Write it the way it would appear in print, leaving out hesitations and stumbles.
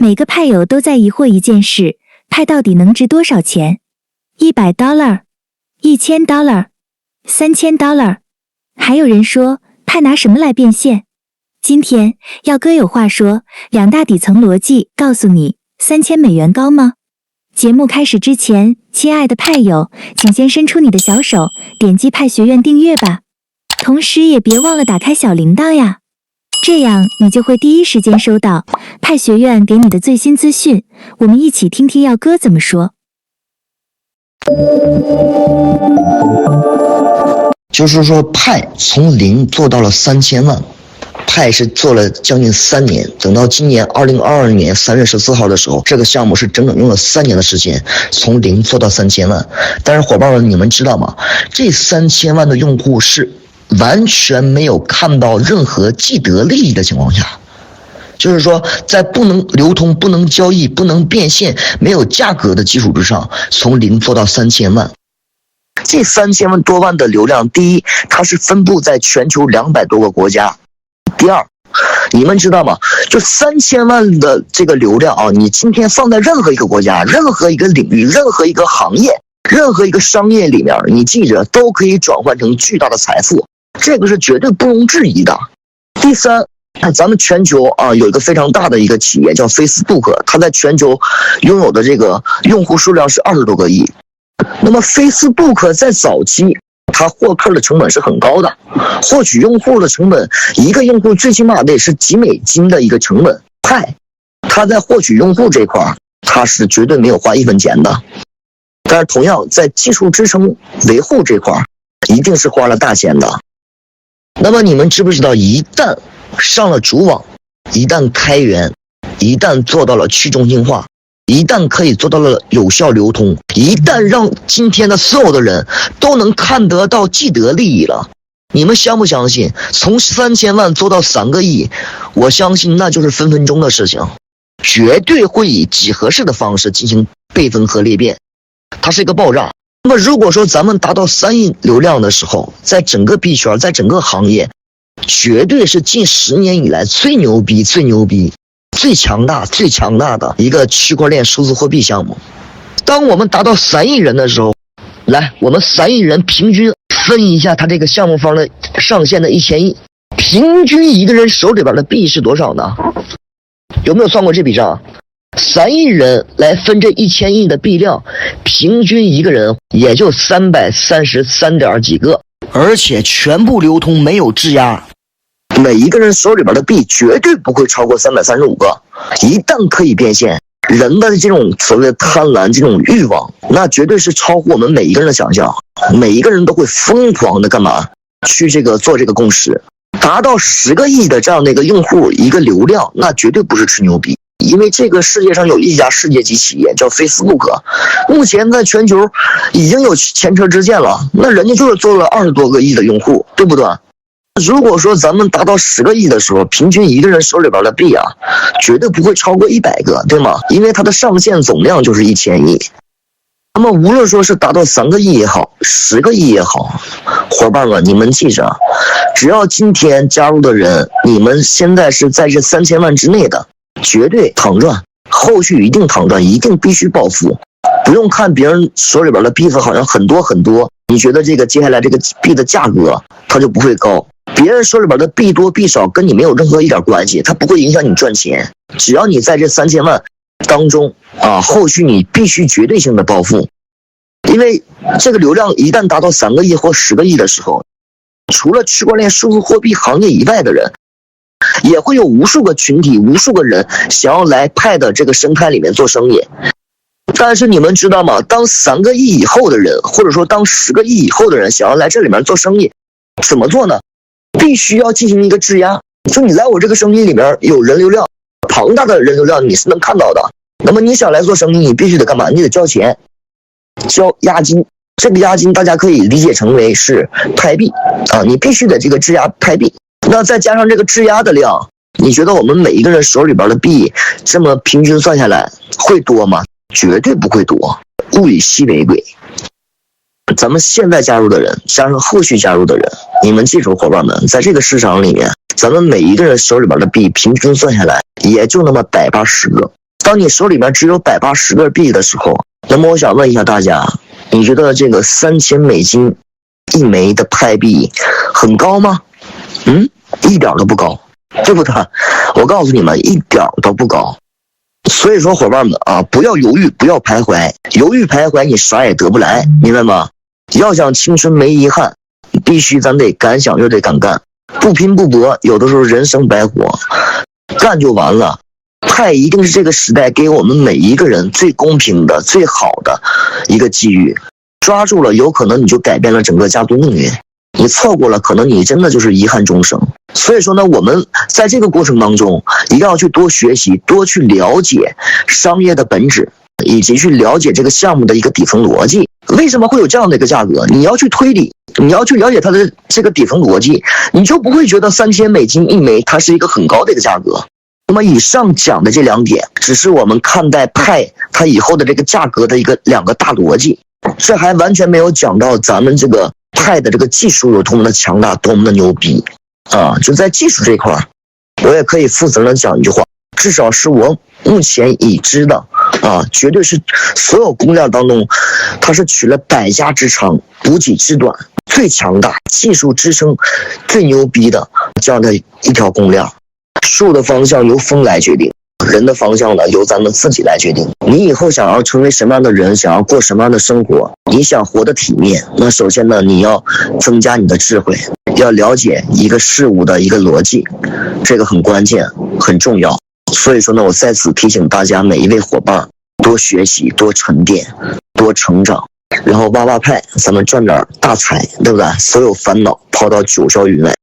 每个派友都在疑惑一件事，派到底能值多少钱？$100、$1000、$3000，还有人说派拿什么来变现？今天耀哥有话说，两大底层逻辑告诉你，$3000高吗？节目开始之前，亲爱的派友，请先伸出你的小手，点击派学院订阅吧，同时也别忘了打开小铃铛呀，这样你就会第一时间收到派学院给你的最新资讯。我们一起听听耀哥怎么说。就是说派从0做到了3000万，派是做了将近3年，等到今年2022年3月14号的时候，这个项目是整整用了3年的时间，从0做到3000万。但是伙伴们，你们知道吗？这3000万的用户是完全没有看到任何既得利益的情况下，就是说在不能流通、不能交易、不能变现、没有价格的基础之上，从0做到3000万。这3000万多万的流量，第一，它是分布在全球200多个国家。第二，你们知道吗？就3000万的这个流量啊，你今天放在任何一个国家、任何一个领域、任何一个行业、任何一个商业里面，你记着都可以转换成巨大的财富，这个是绝对不容置疑的。第三，咱们全球啊有一个非常大的一个企业叫 Facebook， 它在全球拥有的这个用户数量是20多个亿。那么 Facebook 在早期它获客的成本是很高的，获取用户的成本，一个用户最起码得是几美金的一个成本。派它在获取用户这块它是绝对没有花1分钱的，但是同样在技术支撑维护这块一定是花了大钱的。那么你们知不知道，一旦上了主网，一旦开源，一旦做到了去中心化，一旦可以做到了有效流通，一旦让今天的所有的人都能看得到既得利益了，你们相不相信从3000万做到3个亿，我相信那就是分分钟的事情，绝对会以几何式的方式进行倍分和裂变，它是一个爆炸。那么如果说咱们达到3亿流量的时候，在整个币圈，在整个行业，绝对是近10年以来最牛逼、最强大的一个区块链数字货币项目。当我们达到3亿人的时候，来，我们3亿人平均分一下他这个项目方的上限的1000亿，平均一个人手里边的币是多少呢？有没有算过这笔账？3亿人来分这1000亿的币量，平均一个人也就333点几个，而且全部流通，没有质押。每一个人手里边的币绝对不会超过335个。一旦可以变现，人的这种所谓的贪婪、这种欲望，那绝对是超乎我们每一个人的想象。每一个人都会疯狂的干嘛？去做这个共识，达到10个亿的这样的一个用户一个流量，那绝对不是吹牛逼。因为这个世界上有一家世界级企业叫 Facebook， 目前在全球已经有前车之鉴了，那人家就是做了20多个亿的用户，对不对？如果说咱们达到10个亿的时候，平均一个人手里边的币啊，绝对不会超过100个，对吗？因为它的上限总量就是1000亿。那么无论说是达到3个亿也好，10个亿也好，伙伴们你们记着，只要今天加入的人，你们现在是在这3000万之内的，绝对躺赚，后续一定躺赚，一定必须暴富。不用看别人手里边的币子好像很多很多，你觉得这个接下来这个币的价格它就不会高，别人手里边的币多币少跟你没有任何一点关系，它不会影响你赚钱。只要你在这3000万当中啊，后续你必须绝对性的暴富。因为这个流量一旦达到3个亿或10个亿的时候，除了区块链数字货币行业以外的人，也会有无数个群体、无数个人想要来派的这个生态里面做生意。但是你们知道吗？当3个亿以后的人，或者说当10个亿以后的人想要来这里面做生意，怎么做呢？必须要进行一个质押，就你来我这个生意里面有人流量，庞大的人流量你是能看到的。那么你想来做生意，你必须得干嘛？你得交钱，交押金。这个押金大家可以理解成为是派币啊，你必须得这个质押派币。那再加上这个质押的量，你觉得我们每一个人手里边的币这么平均算下来会多吗？绝对不会多，物以稀为贵。咱们现在加入的人加上后续加入的人，你们记住伙伴们，在这个市场里面，咱们每一个人手里边的币平均算下来也就那么180个，当你手里面只有180个币的时候，那么我想问一下大家，你觉得这个$3000一枚的派币很高吗？一点都不高，对不对？我告诉你们，一点都不高。所以说伙伴们啊，不要犹豫，不要徘徊，犹豫徘徊你啥也得不来，明白吗？要想青春没遗憾，必须咱得敢想又得敢干，不拼不搏，有的时候人生白活，干就完了。派一定是这个时代给我们每一个人最公平的、最好的一个机遇，抓住了，有可能你就改变了整个家族命运；你错过了，可能你真的就是遗憾终生。所以说呢，我们在这个过程当中，一定要去多学习，多去了解商业的本质，以及去了解这个项目的一个底层逻辑。为什么会有这样的一个价格？你要去推理，你要去了解它的这个底层逻辑，你就不会觉得$3000一枚它是一个很高的一个价格。那么以上讲的这2点，只是我们看待派它以后的这个价格的两个大逻辑，这还完全没有讲到咱们这个派的这个技术有多么的强大，多么的牛逼啊！就在技术这块，我也可以负责任的讲一句话，至少是我目前已知的啊，绝对是所有公链当中，它是取了百家之长，补己之短，最强大，技术支撑最牛逼的这样的一条公链。树的方向由风来决定，人的方向呢由咱们自己来决定。你以后想要成为什么样的人，想要过什么样的生活，你想活得体面，那首先呢，你要增加你的智慧，要了解一个事物的一个逻辑，这个很关键，很重要。所以说呢，我在此提醒大家每一位伙伴，多学习，多沉淀，多成长，然后挖挖派，咱们赚点大财，对不对？所有烦恼抛到九霄云外。